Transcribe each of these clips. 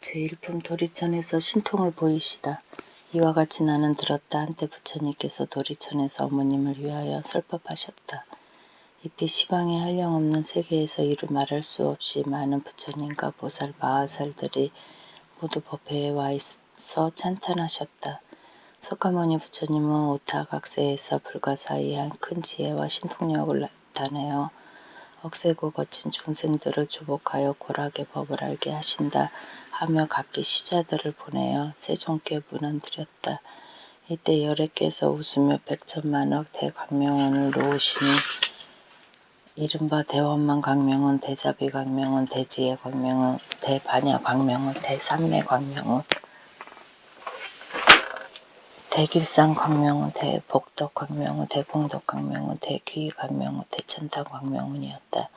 제1품 도리천에서 신통을 보이시다. 이와 같이 나는 들었다. 한때 부처님께서 도리천에서 어머님을 위하여 설법하셨다. 이때 시방에 한량없는 세계에서 이루 말할 수 없이 많은 부처님과 보살 마하살들이 모두 법회에 와 있어 찬탄하셨다. 석가모니 부처님은 오타각세에서 불가사의한 큰 지혜와 신통력을 나타내어 억세고 거친 중생들을 주복하여 고락의 법을 알게 하신다 하며 각기 시자들을 보내어 세종께 문안드렸다. 이때 열애께서 웃으며 백천만억 대광명원을 놓으시니 이른바 대원만 광명원, 대자비 광명원, 대지혜 광명원, 대반야 광명원, 대삼매 광명원, 대길상 광명원, 대복덕 광명원, 대공덕 광명원, 대귀 광명원, 대천당 광명원이었다.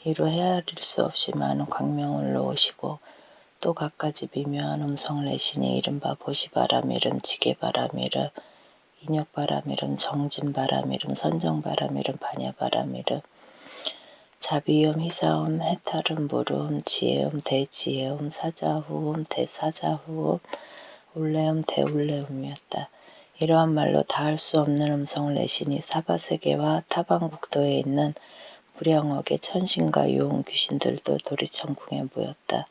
이로 헤아릴 수 없이 많은 광명을 놓으시고 또 갖가지 미묘한 음성을 내시니 이른바 보시바람 이름, 지게바람 이름, 인욕바람 이름, 정진바람 이름, 선정바람 이름, 반야바람 이름, 자비음, 희사음, 해탈음, 무름, 지혜음, 대지혜음, 사자후음, 대사자후음, 울레음, 대울레음이었다. 이러한 말로 다할 수 없는 음성을 내시니 사바세계와 타방국도에 있는 무량억의 천신과 유혹 귀신들도 도리천궁에 모였다.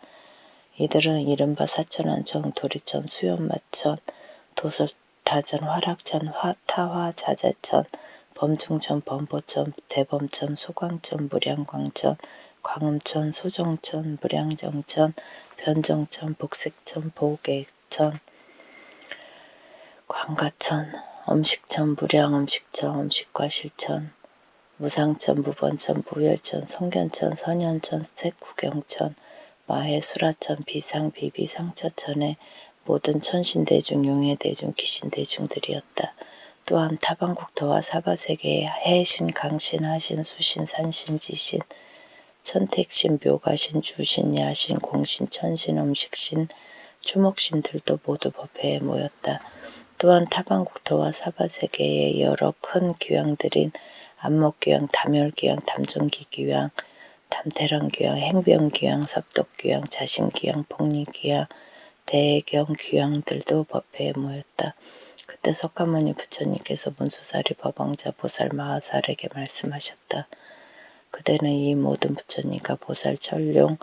이들은 이른바 사천안청, 도리천, 수연마천, 도설타전, 화락천, 타화, 자재천, 범중천, 범보천, 대범천, 소광천, 무량광천, 광음천, 소정천, 무량정천, 변정천, 복색천, 보객천, 광가천, 엄식천, 무량엄식천, 엄식과실천, 무상천, 무번천, 무열천, 성견천, 선현천, 색구경천, 마해, 수라천, 비상, 비비, 상처천의 모든 천신대중, 용해대중, 귀신대중들이었다. 또한 타방국토와 사바세계의 해신, 강신, 하신, 수신, 산신, 지신, 천택신, 묘가신, 주신, 야신, 공신, 천신, 음식신, 초목신들도 모두 법회에 모였다. 또한 타방국토와 사바세계의 여러 큰 귀왕들인 안목귀왕, 담열귀왕, 담정기귀왕, 담태랑귀왕, 행병귀왕, 섭덕귀왕, 자신귀왕, 복리귀왕, 대경귀왕들도 법회에 모였다. 그때 석가모니 부처님께서 문수사리 법왕자 보살 마하살에게 말씀하셨다. 그대는 이 모든 부처님과 보살 천룡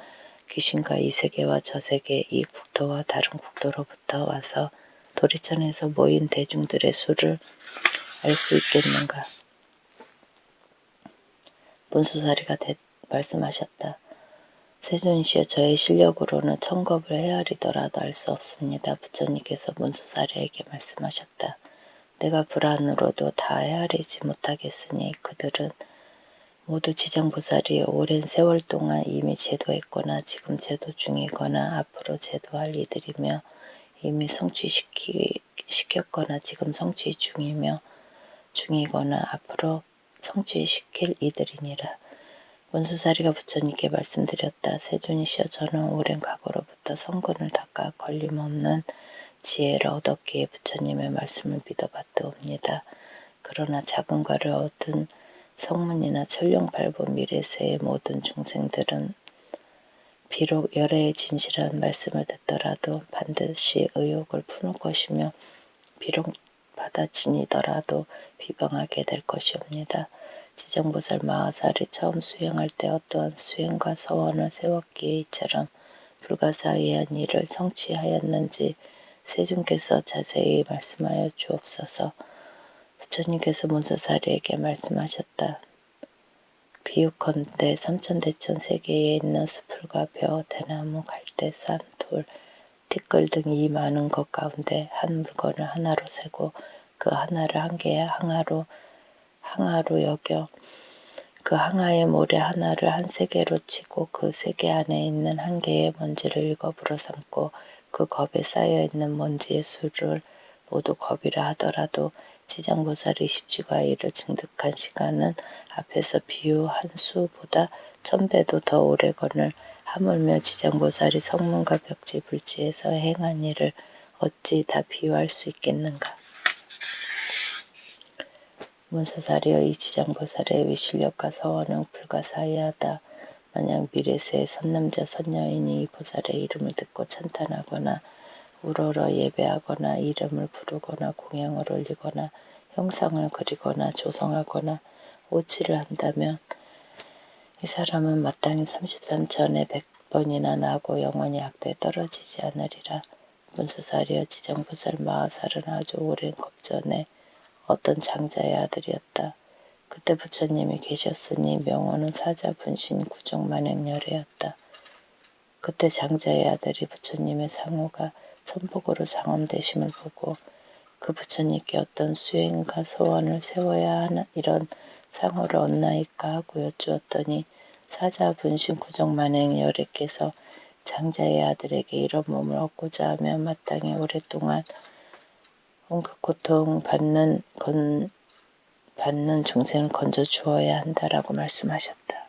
귀신과 이 세계와 저 세계 이 국토와 다른 국토로부터 와서 도리천에서 모인 대중들의 수를 알 수 있겠는가? 문수사리가 말씀하셨다. 세존이시여, 저의 실력으로는 천겁을 헤아리더라도 알 수 없습니다. 부처님께서 문수사리에게 말씀하셨다. 내가 불안으로도 다 헤아리지 못하겠으니 그들은 모두 지정보살이 오랜 세월 동안 이미 제도했거나 지금 제도 중이거나 앞으로 제도할 이들이며 이미 성취시켰거나 지금 성취 중이거나 앞으로 성취시킬 이들이니라. 문수사리가 부처님께 말씀드렸다. 세존이시여, 저는 오랜 과거로부터 성근을 닦아 걸림없는 지혜를 얻었기에 부처님의 말씀을 믿어봤더옵니다. 그러나 작은 과를 얻은 성문이나 천룡팔보 미래세의 모든 중생들은 비록 열애의 진실한 말씀을 듣더라도 반드시 의욕을 품을 것이며 비록 받아지니더라도 비방하게 될 것이옵니다. 지정보살 마하살이 처음 수행할 때 어떠한 수행과 서원을 세웠기에 이처럼 불가사의한 일을 성취하였는지 세존께서 자세히 말씀하여 주옵소서. 부처님께서 문수사리에게 말씀하셨다. 비유컨대 삼천대천 세계에 있는 수풀과 벼, 대나무, 갈대, 산, 돌, 티끌 등 이 많은 것 가운데 한 물건을 하나로 세고 그 하나를 한 개의 항아로 여겨 그 항아의 모래 하나를 한 세계로 치고 그 세계 안에 있는 한 개의 먼지를 일겁으로 삼고 그 겁에 쌓여있는 먼지의 수를 모두 겁이라 하더라도 지장보살이 십지과일을 증득한 시간은 앞에서 비유한 수보다 1000배도 더 오래거늘 하물며 지장보살이 성문과 벽지 불지에서 행한 일을 어찌 다 비유할 수 있겠는가? 문수사리의 이 지장보살의 위실력과 서원은 불가사의하다. 만약 미래세의 선남자 선여인이 이 보살의 이름을 듣고 찬탄하거나 우러러 예배하거나 이름을 부르거나 공양을 올리거나 형상을 그리거나 조성하거나 오치를 한다면 이 사람은 마땅히 33천에 100번이나 나고 영원히 악도에 떨어지지 않으리라. 문수살이여 지정보살 마하살은 아주 오랜 겁전에 어떤 장자의 아들이었다. 그때 부처님이 계셨으니 명호는 사자 분신 구종 만행열애였다. 그때 장자의 아들이 부처님의 상호가 천복으로 장엄되심을 보고 그 부처님께 어떤 수행과 소원을 세워야 하는 이런 상호를 얻나이까 하고 여쭈었더니 사자 분신 구종 만행열애께서 장자의 아들에게 이런 몸을 얻고자 하면 마땅히 오랫동안 온갖 고통 받는 중생을 건져 주어야 한다라고 말씀하셨다.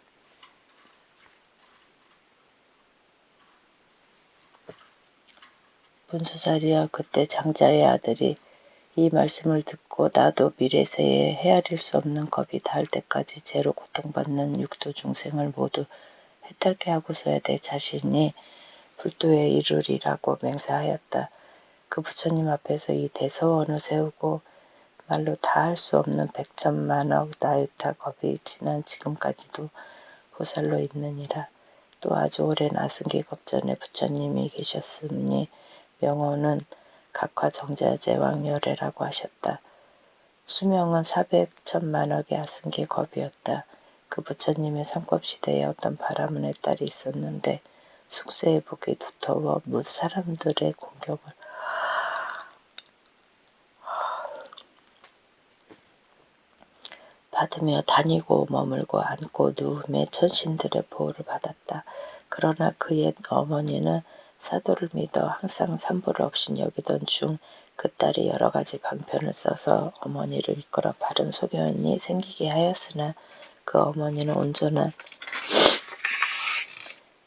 문수살이여 그때 장자의 아들이 이 말씀을 듣고 나도 미래세에 헤아릴 수 없는 겁이 닿을 때까지 죄로 고통받는 육도 중생을 모두 해탈케 하고서야 내 자신이 불도에 이르리라고 맹세하였다. 그 부처님 앞에서 이 대서원을 세우고 말로 다 할 수 없는 백천만억 나유타 겁이 지난 지금까지도 보살로 있느니라. 또 아주 오랜 아승기 겁전에 부처님이 계셨으니 명호는 각화 정자제왕열애라고 하셨다. 수명은 400천만억의 아승기 겁이었다. 그 부처님의 삼겁시대에 어떤 바라문의 딸이 있었는데 숙세의 복이 두터워 무 사람들의 공격을 받으며 다니고 머물고 앉고 누움에 천신들의 보호를 받았다. 그러나 그 옛 어머니는 사도를 믿어 항상 산보를 업신여기던 중 그 딸이 여러 가지 방편을 써서 어머니를 이끌어 바른 소견이 생기게 하였으나 그 어머니는 온전한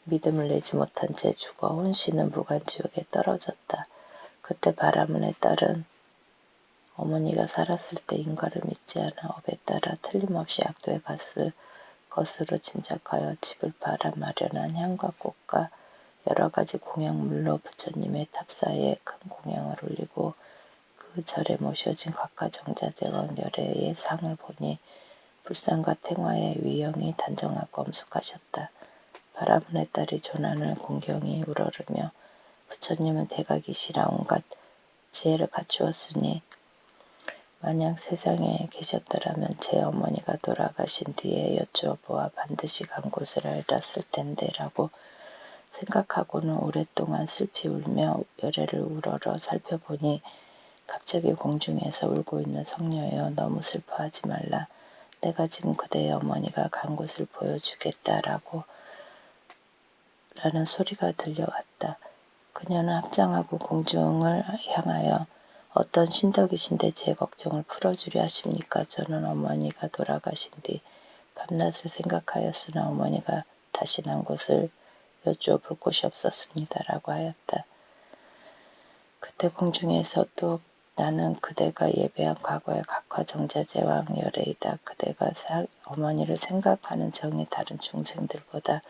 믿음을 내지 못한 채 죽어 혼신은 무간지옥에 떨어졌다. 그때 바라문의 딸은 어머니가 살았을 때 인과를 믿지 않아 업에 따라 틀림없이 악도에 갔을 것으로 짐작하여 집을 팔아 마련한 향과 꽃과 여러 가지 공양물로 부처님의 탑사에 큰 공양을 올리고 그 절에 모셔진 각화정자제왕열애의 상을 보니 불상과 탱화의 위형이 단정하고 엄숙하셨다. 바라문의 딸이 조난을 공경히 우러르며 부처님은 대각이시라 온갖 지혜를 갖추었으니 만약 세상에 계셨더라면 제 어머니가 돌아가신 뒤에 여쭈어보아 반드시 간 곳을 알았을 텐데 라고 생각하고는 오랫동안 슬피 울며 열애를 우러러 살펴보니 갑자기 공중에서 울고 있는 성녀여 너무 슬퍼하지 말라. 내가 지금 그대의 어머니가 간 곳을 보여주겠다라고 라는 소리가 들려왔다. 그녀는 합장하고 공중을 향하여 어떤 신덕이신데 제 걱정을 풀어주려 하십니까? 저는 어머니가 돌아가신 뒤 밤낮을 생각하였으나 어머니가 다시 난 곳을 여쭈어 볼 곳이 없었습니다. 라고 하였다. 그때 공중에서 또 나는 그대가 예배한 과거의 각화정자제왕열애이다. 그대가 어머니를 생각하는 정이 다른 중생들보다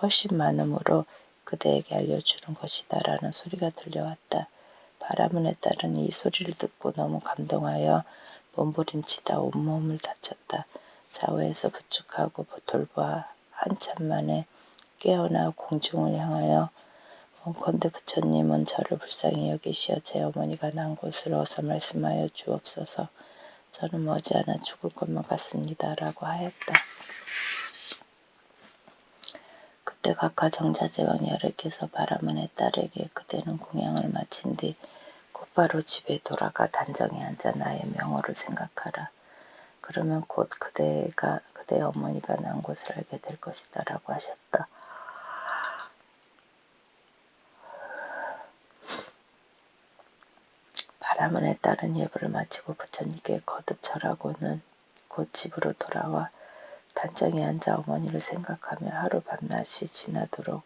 훨씬 많으므로 그대에게 알려주는 것이다. 라는 소리가 들려왔다. 바라문의 딸은 이 소리를 듣고 너무 감동하여 몸부림치다 온몸을 다쳤다. 좌우에서 부축하고 돌보아 한참 만에 깨어나 공중을 향하여 원컨대 부처님은 저를 불쌍히 여기시어 제 어머니가 난 곳을 어서 말씀하여 주옵소서. 저는 머지않아 죽을 것만 같습니다. 라고 하였다. 그때 각화정자제왕열애께서 바라문의 딸에게 그대는 공양을 마친 뒤 곧바로 집에 돌아가 단정히 앉아 나의 명호를 생각하라. 그러면 곧 그대의 어머니가 난 곳을 알게 될 것이다. 라고 하셨다. 바라문의 딸은 예불을 마치고 부처님께 거듭 절하고는 곧 집으로 돌아와 단정히 앉아 어머니를 생각하며 하루 밤낮이 지나도록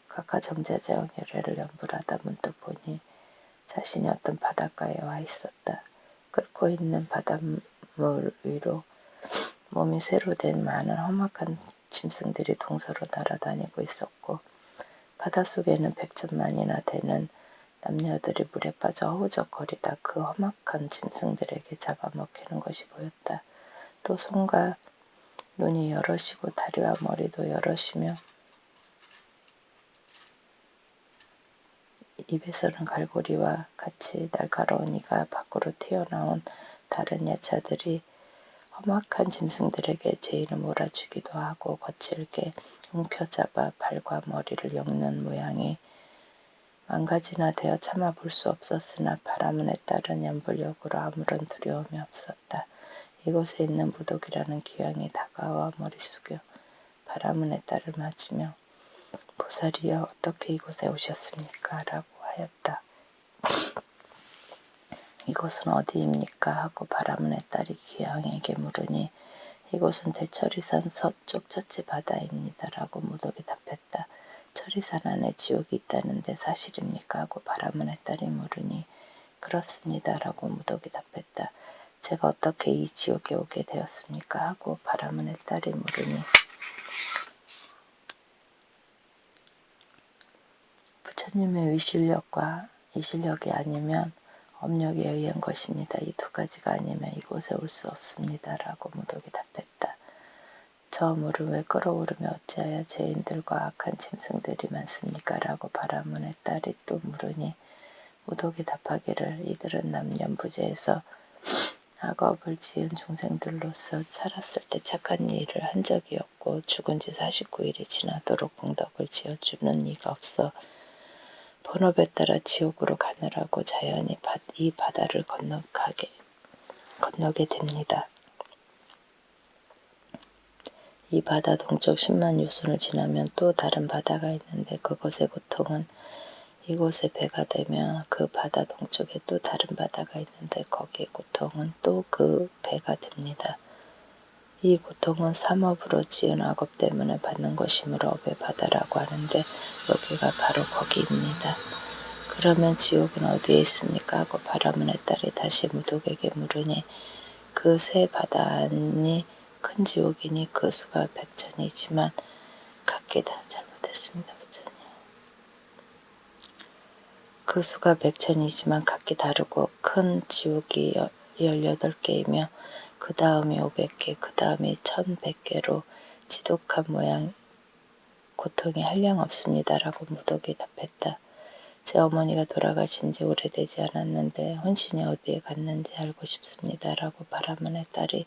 각화정자제왕열애를 연불하다 문득 보니 자신이 어떤 바닷가에 와 있었다. 끓고 있는 바닷물 위로 몸이 새로 된 많은 험악한 짐승들이 동서로 날아다니고 있었고 바닷속에는 100천만이나 되는 남녀들이 물에 빠져 허우적거리다 그 험악한 짐승들에게 잡아먹히는 것이 보였다. 또 손과 눈이 여럿이고 다리와 머리도 여럿이며 입에서는 갈고리와 같이 날카로운 이가 밖으로 튀어나온 다른 야차들이 험악한 짐승들에게 제인을 몰아주기도 하고 거칠게 움켜잡아 발과 머리를 엮는 모양이 만가지나 되어 참아 볼 수 없었으나 바라문에 따른 연불력으로 아무런 두려움이 없었다. 이곳에 있는 무독이라는 기왕이 다가와 머리 숙여 바라문의 딸을 맞으며 보살이여 어떻게 이곳에 오셨습니까? 라고 하였다. 이곳은 어디입니까? 하고 바라문의 딸이 기왕에게 물으니 이곳은 대처리산 서쪽 첫째 바다입니다. 라고 무독이 답했다. 처리산 안에 지옥이 있다는데 사실입니까? 하고 바라문의 딸이 물으니 그렇습니다. 라고 무독이 답했다. 제가 어떻게 이 지옥에 오게 되었습니까? 하고 바라문의 딸이 물으니 부처님의 위실력과 이 실력이 아니면 업력에 의한 것입니다. 이 두 가지가 아니면 이곳에 올 수 없습니다. 라고 무독이 답했다. 저 물은 왜 끓어오르며 어찌하여 죄인들과 악한 짐승들이 많습니까? 라고 바라문의 딸이 또 물으니 무독이 답하기를 이들은 남년부재에서 악업을 지은 중생들로서 살았을 때 착한 일을 한 적이 없고 죽은 지 49일이 지나도록 공덕을 지어주는 이가 없어 본업에 따라 지옥으로 가느라고 자연히 이 바다를 건너게 됩니다. 이 바다 동쪽 10만 유순을 지나면 또 다른 바다가 있는데 그곳의 고통은 이곳에 배가 되면 그 바다 동쪽에 또 다른 바다가 있는데 거기의 고통은 또 그 배가 됩니다. 이 고통은 삼업으로 지은 악업 때문에 받는 것이므로 업의 바다라고 하는데 여기가 바로 거기입니다. 그러면 지옥은 어디에 있습니까? 하고 바라문의 딸이 다시 무독에게 물으니 그 세 바다 안이 큰 지옥이니 그 수가 100천이지만 각기다 잘못했습니다. 부처님. 그 수가 100천이지만 각기 다르고 큰 지옥이 18개이며 그 다음이 500개, 그 다음이 1100개로 지독한 모양 고통이 한량없습니다. 라고 무독이 답했다. 제 어머니가 돌아가신 지 오래되지 않았는데 혼신이 어디에 갔는지 알고 싶습니다. 라고 바라문의 딸이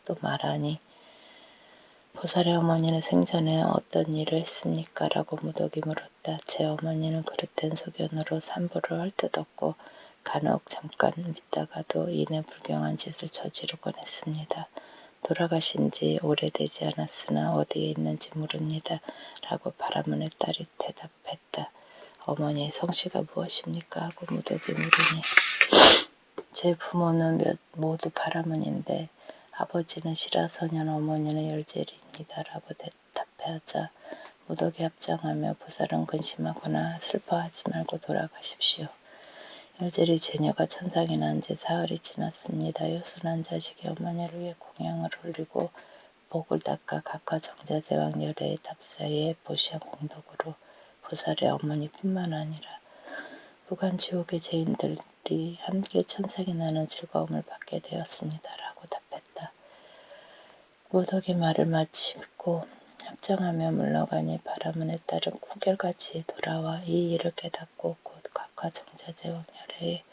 또 말하니 보살의 어머니는 생전에 어떤 일을 했습니까? 라고 무독이 물었다. 제 어머니는 그릇된 소견으로 산부를 헐뜯었고 간혹 잠깐 믿다가도 이내 불경한 짓을 저지르곤 했습니다. 돌아가신 지 오래되지 않았으나 어디에 있는지 모릅니다. 라고 바라문의 딸이 대답했다. 어머니의 성씨가 무엇입니까? 하고 무독이 물으니 제 부모는 모두 바라문인데 아버지는 시라소년, 어머니는 열제리입니다. 라고 답하자 무독이 합장하며 보살은 근심하거나 슬퍼하지 말고 돌아가십시오. 열제리 제녀가 천상에 난 지 사흘이 지났습니다. 요순한 자식이 어머니를 위해 공양을 올리고 목을 닦아 각과 정자제왕열애의 답사에 보시한 공덕으로 보살의 어머니뿐만 아니라 무간지옥의 죄인들이 함께 천상에 나는 즐거움을 받게 되었습니다. 라고 답했다. 무독의 말을 마치고 합장하며 물러가니 바라문의 딸은 꿈결같이 돌아와 이 일을 깨닫고 곧 각화 정자제왕열애의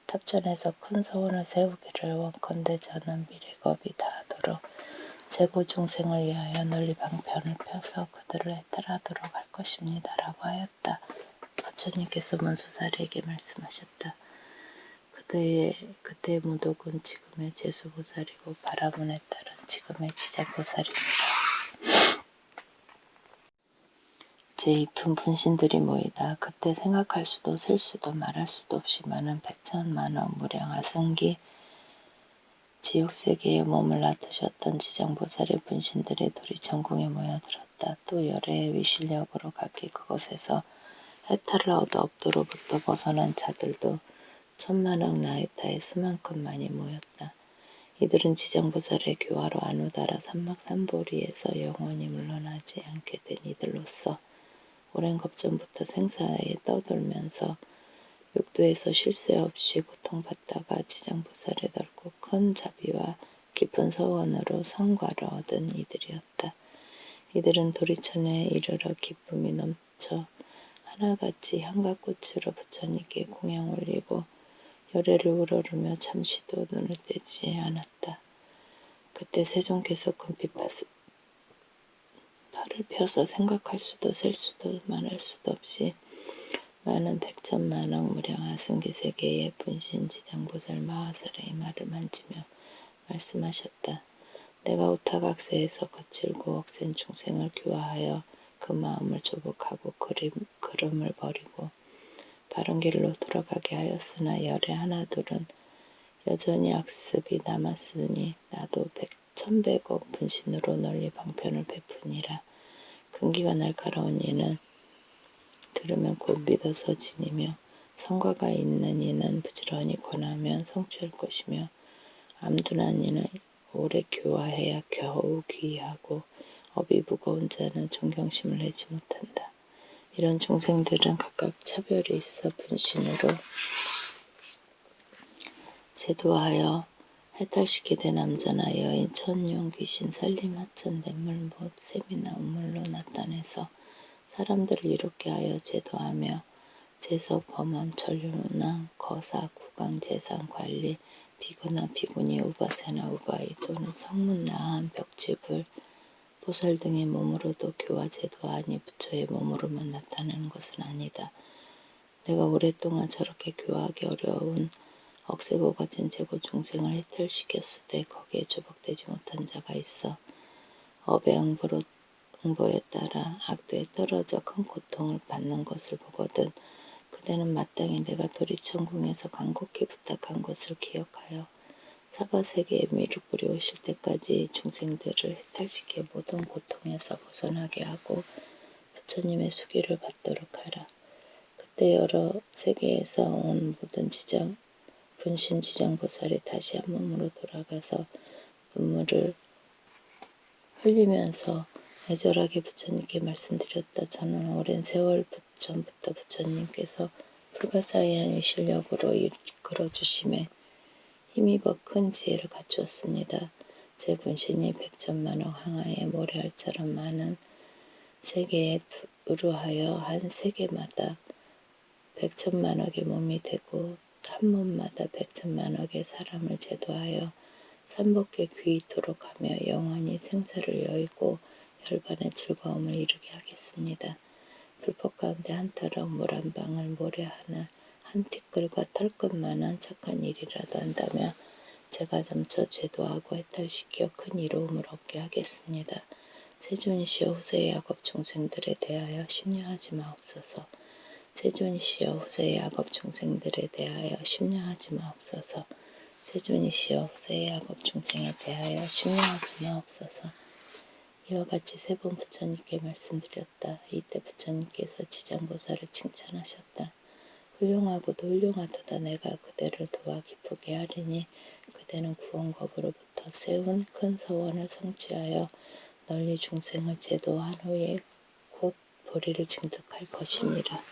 탑전에서 큰 서원을 세우기를 원컨대 저는 미래겁이 다하도록 재고 중생을 위하여 널리 방편을 펴서 그들을 해탈하도록 할 것입니다. 라고 하였다. 부처님께서 문수살에게 말씀하셨다. 그때의 무독은 지금의 제수보살이고 바라문의 딸은 지금의 지자보살입니다. 제2품 분신들이 모이다. 그때 생각할 수도 셀 수도 말할 수도 없이 많은 100천만억 무량 아승기 지옥세계에 몸을 놔두셨던 지정보살의 분신들의 돌이 전궁에 모여들었다. 또 열애의 위실력으로 각기 그곳에서 해탈을 얻어 업도로부터 벗어난 자들도 천만억 나이타의 수만큼 많이 모였다. 이들은 지장보살의 교화로 안우다라 삼막삼보리에서 영원히 물러나지 않게 된 이들로서 오랜 겁전부터 생사에 떠돌면서 육도에서 쉴 새 없이 고통받다가 지장보살의 넓고 큰 자비와 깊은 서원으로 성과를 얻은 이들이었다. 이들은 도리천에 이르러 기쁨이 넘쳐 하나같이 한갓꽃으로 부처님께 공양 올리고 열애를 우러르며 잠시도 눈을 떼지 않았다. 그때 세존께서 금빛 팔을 펴서 생각할 수도 셀 수도 말할 수도 없이 많은 백천만억 무량 아승기 세계의 분신 지장보살 마하살의 이마를 만지며 말씀하셨다. 내가 오타각세에서 거칠고 억센 중생을 교화하여 그 마음을 조복하고 그름을 버리고 바른 길로 돌아가게 하였으나 열의 하나둘은 여전히 악습이 남았으니 나도 천백억 분신으로 널리 방편을 베푸니라. 근기가 날카로운 이는 들으면 곧 믿어서 지니며 성과가 있는 이는 부지런히 권하면 성취할 것이며 암둔한 이는 오래 교화해야 겨우 귀하고 업이 무거운 자는 존경심을 내지 못한다. 이런 중생들은 각각 차별이 있어 분신으로 제도하여 해탈시키되 남자나 여인, 천용, 귀신, 살림, 하천, 냇물, 못, 샘이나 우물로 나타내서 사람들을 이롭게 하여 제도하며 제석, 범함, 전륜왕, 거사, 구강, 재산, 관리, 비구나 비구니, 우바세나 우바이 또는 성문, 나한, 벽지불, 보살 등의 몸으로도 교화 제도하니 부처의 몸으로만 나타내는 것은 아니다. 내가 오랫동안 저렇게 교화하기 어려운 억세고 거친 제고 중생을 해탈시켰을 때 거기에 조복되지 못한 자가 있어 업의 응보에 따라 악도에 떨어져 큰 고통을 받는 것을 보거든 그대는 마땅히 내가 도리천궁에서 간곡히 부탁한 것을 기억하여 사바세계에 미를 뿌리 오실 때까지 중생들을 해탈시켜 모든 고통에서 벗어나게 하고 부처님의 수기를 받도록 하라. 그때 여러 세계에서 온 모든 분신 지장보살이 다시 한 몸으로 돌아가서 눈물을 흘리면서 애절하게 부처님께 말씀드렸다. 저는 오랜 세월 전부터 부처님께서 불가사의한 위실력으로 이끌어주심에 힘입어 큰 지혜를 갖추었습니다. 제 분신이 백천만억 항하의 모래알처럼 많은 세계에 두루하여 한 세계마다 백천만억의 몸이 되고 한 몸마다 백천만억의 사람을 제도하여 삼복에 귀토록 하며 영원히 생사를 여의고 열반의 즐거움을 이루게 하겠습니다. 불법 가운데 한 타락 물 한 방울 모래 하나 한 티끌과 털끝만한 착한 일이라도 한다면 제가 점쳐 제도하고 해탈시켜 큰 이로움을 얻게 하겠습니다. 세존이시여 후세의 악업 중생들에 대하여 심려하지 마옵소서. 세존이시여 후세의 악업 중생들에 대하여 심려하지 마옵소서. 세존이시여 후세의 악업 중생에 대하여 심려하지 마옵소서. 이와 같이 세 번 부처님께 말씀드렸다. 이때 부처님께서 지장보살을 칭찬하셨다. 훌륭하고도 훌륭하도다. 내가 그대를 도와 기쁘게 하리니 그대는 구원겁으로부터 세운 큰 서원을 성취하여 널리 중생을 제도한 후에 곧 보리를 증득할 것이니라.